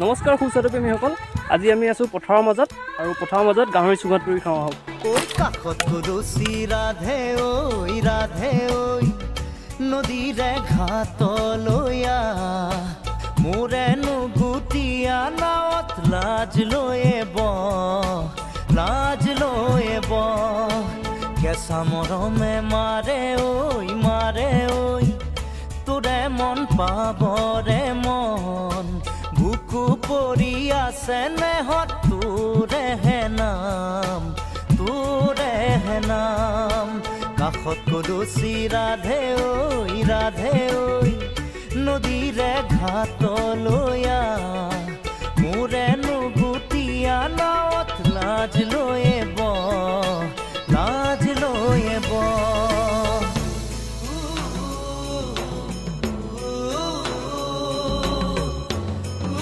নমস্কাৰ সুস্বাদু প্ৰেমীসকল, আজি আমি আছোঁ পথাৰৰ মাজত আৰু পথাৰৰ মাজত গাহৰি চুঙাত পুৰি খাওঁ আহক। ওই কাষত কলচি ৰাধে ঐ নদীৰে ঘাটলৈ মোৰে নুগুটিয়া নাৱত লাজ লৈয়ে কেঁচা মৰমে মাৰে ঐ তোৰে মন পাবৰে মন বুকু পৰি আছে নেহত তোৰেহে নাম কাষত কলচি ৰাধে ঐ নদীৰে ঘাটলৈ